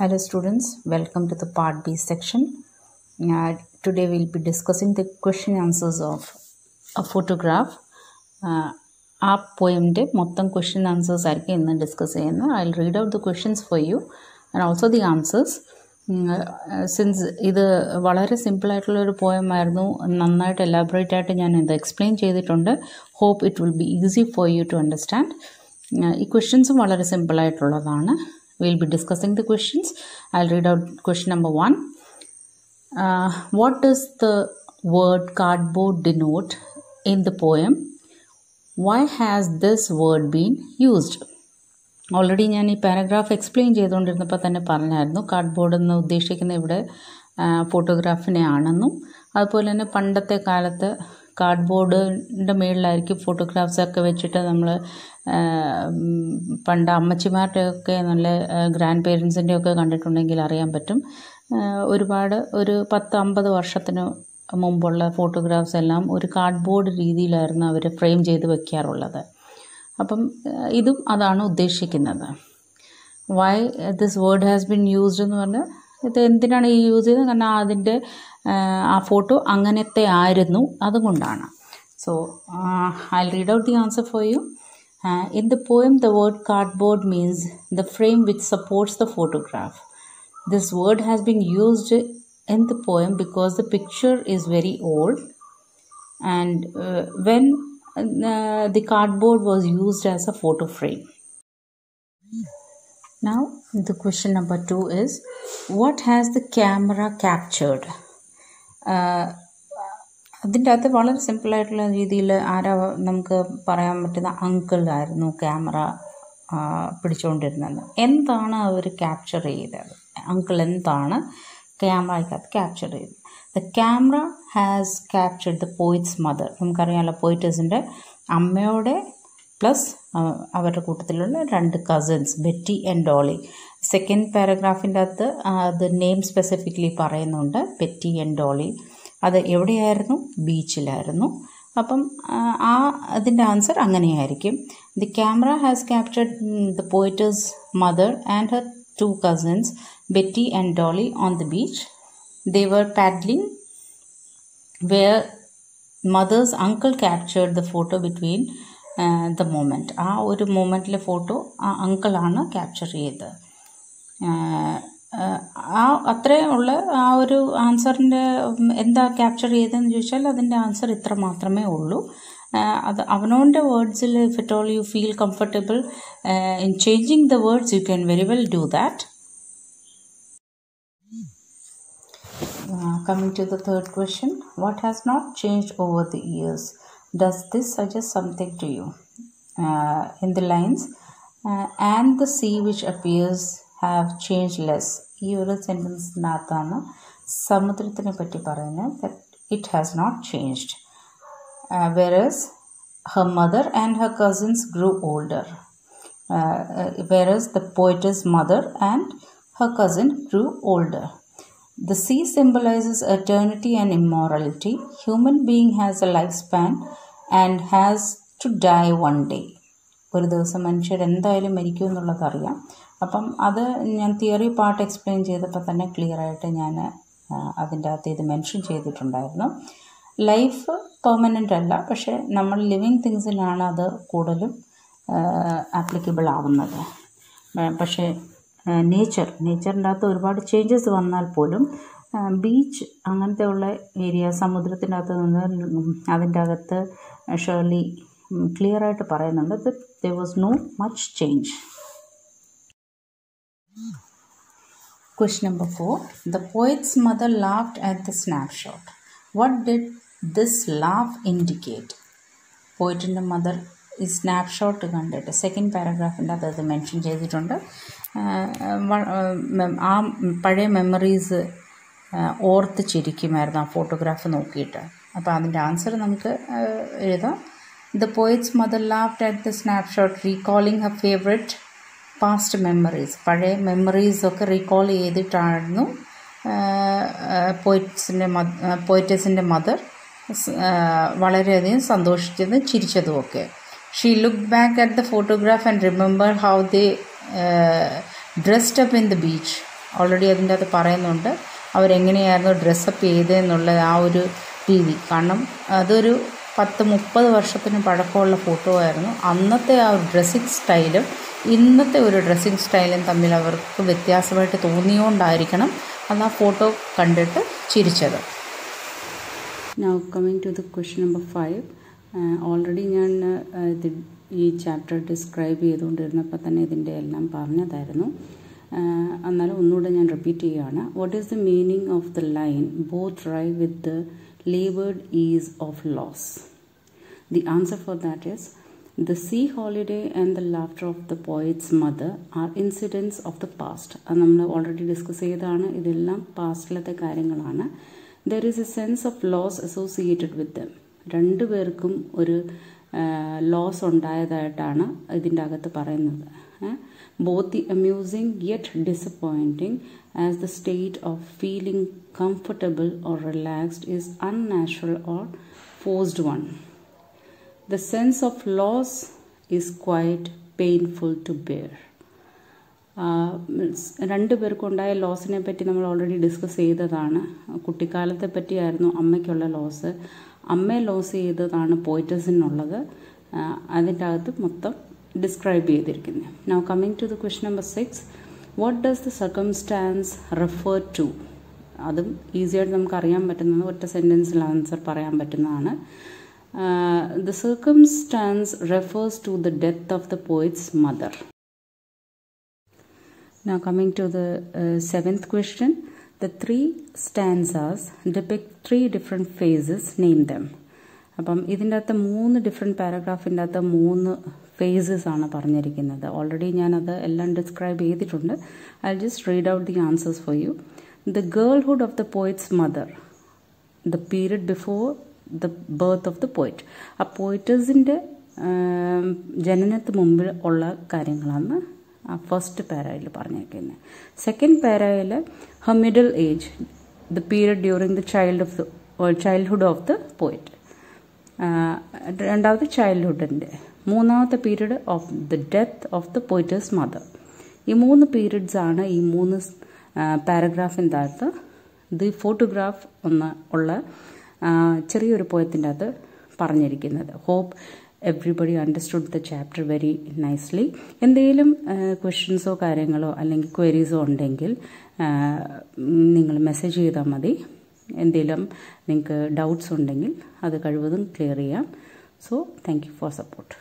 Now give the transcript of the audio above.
Hello students, welcome to the part B section. Today we will be discussing the question answers of a photograph. ആ പോയിമിൻ്റെ മൊത്തം question answers ആയിരിക്കും ഇന്ന് discuss ചെയ്യുന്നത്. I will read out the questions for you and also the answers. Since ഇത് വളരെ സിമ്പിളായിട്ടുള്ളൊരു പോയമായിരുന്നു, നന്നായിട്ട് elaborate ആയിട്ട് ഞാൻ ഇത് എക്സ്പ്ലെയിൻ ചെയ്തിട്ടുണ്ട്. Hope it will be easy for you to understand. ഈ ക്വസ്റ്റ്യൻസും വളരെ സിമ്പിളായിട്ടുള്ളതാണ്. We'll be discussing the questions. I'll read out question number 1. What does the word cardboard denote in the poem? Why has this word been used? Already ഞാൻ ഈ paragraph explain ചെയ്തുകൊണ്ടിരുന്നപ്പോൾ തന്നെ പറഞ്ഞായിരുന്നു, cardboard എന്ന് ഉദ്ദേശിക്കുന്ന ഇവിടെ ഫോട്ടോഗ്രാഫിനെ ആണെന്നും അതുപോലെ തന്നെ പണ്ടത്തെ കാലത്ത് കാർഡ്ബോർഡിൻ്റെ മുകളിലായിരിക്കും ഫോട്ടോഗ്രാഫ്സൊക്കെ വെച്ചിട്ട് നമ്മൾ പണ്ട് അമ്മച്ചിമാരുടെയൊക്കെ നല്ല ഗ്രാൻഡ് പേരൻസിൻ്റെയൊക്കെ കണ്ടിട്ടുണ്ടെങ്കിൽ അറിയാൻ പറ്റും. ഒരുപാട് ഒരു 10-50 വർഷത്തിന് മുമ്പുള്ള ഫോട്ടോഗ്രാഫ്സ് എല്ലാം ഒരു കാർഡ്ബോർഡ് രീതിയിലായിരുന്നു അവർ ഫ്രെയിം ചെയ്ത് വയ്ക്കാറുള്ളത്. അപ്പം ഇതും അതാണ് ഉദ്ദേശിക്കുന്നത്. Why this word has been used എന്ന് പറഞ്ഞാൽ ഇത് എന്തിനാണ് ഈ യൂസ് ചെയ്തത്? കാരണം അതിൻ്റെ ആ ഫോട്ടോ അങ്ങനത്തെ ആയിരുന്നു, അതുകൊണ്ടാണ്. So I will read out the answer for you. In the poem, the word cardboard means the frame which supports the photograph. This word has been used in the poem because the picture is very old, and when the cardboard was used as a photo frame. Now, the question number 2 is, what has the camera captured? അതിൻ്റെ അകത്ത് വളരെ സിമ്പിളായിട്ടുള്ള രീതിയിൽ നമുക്ക് പറയാൻ പറ്റുന്ന അങ്കിളായിരുന്നു camera പിടിച്ചുകൊണ്ടിരുന്നത്. എന്താണ് അവർ capture ചെയ്തത്? അങ്കിൾ എന്താണ് ക്യാമറയ്ക്കകത്ത് ക്യാപ്ചർ ചെയ്തത്? The camera has captured the poet's mother. നമുക്കറിയാമല്ലോ, പോയിറ്റസിൻ്റെ അമ്മയോടെ പ്ലസ് അവരുടെ കൂട്ടത്തിലുള്ള 2 cousins Betty and Dolly. Second പാരഗ്രാഫിൻ്റെ അകത്ത് അത് നെയിം സ്പെസിഫിക്കലി പറയുന്നുണ്ട്, ബെറ്റി ആൻഡ് ഡോളി. അത് എവിടെയായിരുന്നു? ബീച്ചിലായിരുന്നു. അപ്പം അതിൻ്റെ ആൻസർ അങ്ങനെയായിരിക്കും. The camera has captured the poet's mother and her 2 cousins Betty and Dolly on the beach. They were paddling where mother's uncle captured the photo between the moment. ആ ഒരു മൊമെൻറ്റിലെ photo ആ അങ്കിളാണ് capture ചെയ്തത്. അത്രയും ഉള്ള ആ ഒരു ആൻസറിൻ്റെ എന്താ ക്യാപ്ചർ ചെയ്തതെന്ന് ചോദിച്ചാൽ അതിൻ്റെ ആൻസർ ഇത്ര മാത്രമേ ഉള്ളൂ. അത് അവനോൻ്റെ വേർഡ്സിൽ if it all you feel comfortable in changing the words you can very well do that. Coming to the third question, what has not changed over the years? Does this suggest something to you? In the lines, and the sea which appears have changed less. ഈ ഒരു സെൻറ്റൻസിനകത്താണ് സമുദ്രത്തിനെ പറ്റി പറയുന്നത്. that it has not changed. Whereas her mother and her cousins grew older. Whereas the poetess mother and her cousin grew older. The sea symbolizes eternity and immortality. Human being has a lifespan and has to die one day. ഒരു ദിവസം മനുഷ്യർ എന്തായാലും മരിക്കും എന്നുള്ളത് അറിയാം. അപ്പം അത് ഞാൻ തിയറി പാർട്ട് എക്സ്പ്ലെയിൻ ചെയ്തപ്പോൾ തന്നെ ക്ലിയർ ആയിട്ട് ഞാൻ അതിൻ്റെ അകത്ത് ഇത് മെൻഷൻ ചെയ്തിട്ടുണ്ടായിരുന്നു. ലൈഫ് പെർമനൻ്റ് അല്ല, പക്ഷേ നമ്മൾ ലിവിങ് തിങ്സിനാണ് അത് കൂടുതലും ആപ്ലിക്കബിൾ ആവുന്നത്. പക്ഷേ നേച്ചറിൻ്റെ അകത്ത് ഒരുപാട് ചേഞ്ചസ് വന്നാൽ പോലും ബീച്ച് അങ്ങനത്തെ ഉള്ള ഏരിയ സമുദ്രത്തിൻ്റെ അകത്ത് നിന്ന് അതിൻ്റെ അകത്ത് ഷേർലി ക്ലിയർ ആയിട്ട് പറയുന്നുണ്ട് that there was no much change. Question number 4. The poet's mother laughed at the snapshot. What did this laugh indicate? പോയിറ്റിൻ്റെ മദർ ഈ സ്നാപ്ഷോട്ട് കണ്ടിട്ട് സെക്കൻഡ് പാരഗ്രാഫിൻ്റെ അത് മെൻഷൻ ചെയ്തിട്ടുണ്ട്. ആ പഴയ മെമ്മറീസ് ഓർത്ത് ചിരിക്കുമായിരുന്നു ആ ഫോട്ടോഗ്രാഫ് നോക്കിയിട്ട്. അപ്പോൾ അതിൻ്റെ ആൻസർ നമുക്ക് എഴുതാം. The poet's mother laughed at the snapshot, recalling her favorite past memories. പഴയ മെമ്മറീസൊക്കെ റീകോൾ ചെയ്തിട്ടായിരുന്നു പോയിറ്റസിൻ്റെ മദർ വളരെയധികം സന്തോഷിച്ചതും ചിരിച്ചതുമൊക്കെ. She looked back at the photograph and remembered how they dressed up in the beach. Already അതിൻ്റെ അകത്ത് പറയുന്നുണ്ട് അവരെങ്ങനെയായിരുന്നു dress up ചെയ്തതെന്നുള്ള ആ ഒരു രീതി. കാരണം അതൊരു 10-30 വർഷത്തിന് പഴക്കമുള്ള ഫോട്ടോ ആയിരുന്നു. അന്നത്തെ ആ ഒരു ഡ്രസ്സിങ് സ്റ്റൈലും ഇന്നത്തെ ഒരു ഡ്രസ്സിങ് സ്റ്റൈലും തമ്മിൽ അവർക്ക് വ്യത്യാസമായിട്ട് തോന്നിയോണ്ടായിരിക്കണം അന്ന് ആ ഫോട്ടോ കണ്ടിട്ട് ചിരിച്ചത്. Now coming to the question number 5. Already ഞാൻ ഈ ചാപ്റ്റർ ഡിസ്ക്രൈബ് ചെയ്തുകൊണ്ടിരുന്നപ്പോൾ തന്നെ ഇതിൻ്റെ എല്ലാം പറഞ്ഞതായിരുന്നു. എന്നാലും ഒന്നുകൂടെ ഞാൻ റിപ്പീറ്റ് ചെയ്യുകയാണ്. What is the meaning of the line both rive with the laboured ease of loss? The answer for that is the sea holiday and the laughter of the poet's mother are incidents of the past. അത് നമ്മൾ already discuss ചെയ്തതാണ്. ഇതെല്ലാം പാസ്റ്റിലത്തെ കാര്യങ്ങളാണ്. There is a sense of loss associated with them. രണ്ടുപേർക്കും ഒരു loss ഉണ്ടായതായിട്ടാണ് ഇതിൻ്റെ അകത്ത് പറയുന്നത്. Both the amusing yet disappointing as the state of feeling comfortable or relaxed is unnatural or forced one. The sense of loss is quite painful to bear. രണ്ടുപേർക്കുണ്ടായ ലോസിനെ പറ്റി നമ്മൾ already discuss ചെയ്തതാണ്. കുട്ടിക്കാലത്തെ പറ്റിയായിരുന്നു അമ്മയ്ക്കുള്ള loss. അമ്മയെ loss ചെയ്തതാണ് പോയിറ്റസിനുള്ളത്. അതിൻ്റെ അകത്ത് മൊത്തം describe ചെയ്തിരിക്കുന്നത്. Now coming to the question number 6. What does the circumstance refer to? അതും ഈസിയായിട്ട് നമുക്ക് അറിയാൻ പറ്റുന്നത് ഒറ്റ സെൻറ്റൻസിൽ ആൻസർ പറയാൻ പറ്റുന്നതാണ്. The circumstance refers to the death of the poet's mother. Now coming to the 7th question. The 3 stanzas depict 3 different phases. Name them. അപ്പം ഇതിൻ്റെ അകത്ത് 3 ഡിഫറെൻറ്റ് പാരഗ്രാഫിൻ്റെ അകത്ത് 3 ഫേസസ് ആണ് പറഞ്ഞിരിക്കുന്നത്. ഓൾറെഡി ഞാനത് എല്ലാം ഡിസ്ക്രൈബ് ചെയ്തിട്ടുണ്ട്. I just read out the answers for you. The girlhood of the poet's mother. The period before the birth of the poet. ആ പോയിറ്റസിൻ്റെ ജനനത്തിന് മുമ്പിൽ ഉള്ള കാര്യങ്ങളാണ് ആ ഫസ്റ്റ് പാരയിൽ പറഞ്ഞിരിക്കുന്നത്. സെക്കൻഡ് പാരയിൽ her middle age, the period during the childhood of the poet. രണ്ടാമത് ചൈൽഡ്ഹുഡിൻ്റെ. മൂന്നാമത്തെ period of the death of the poet's mother. ഈ 3 പീരിയഡ്സ് ആണ് ഈ 3 പാരഗ്രാഫിൻ്റെ അകത്ത് ദി ഫോട്ടോഗ്രാഫ് ഉള്ള ചെറിയൊരു പോയത്തിൻ്റെ അകത്ത് പറഞ്ഞിരിക്കുന്നത്. Hope everybody understood the chapter very nicely. എന്തെങ്കിലും ക്വസ്റ്റ്യൻസോ കാര്യങ്ങളോ അല്ലെങ്കിൽ ക്വയറീസോ ഉണ്ടെങ്കിൽ നിങ്ങൾ മെസ്സേജ് ചെയ്താൽ മതി. എന്തെങ്കിലും നിങ്ങൾക്ക് ഡൗട്ട്സ് ഉണ്ടെങ്കിൽ അത് കഴിവതും ക്ലിയർ ചെയ്യാം. So thank you for support.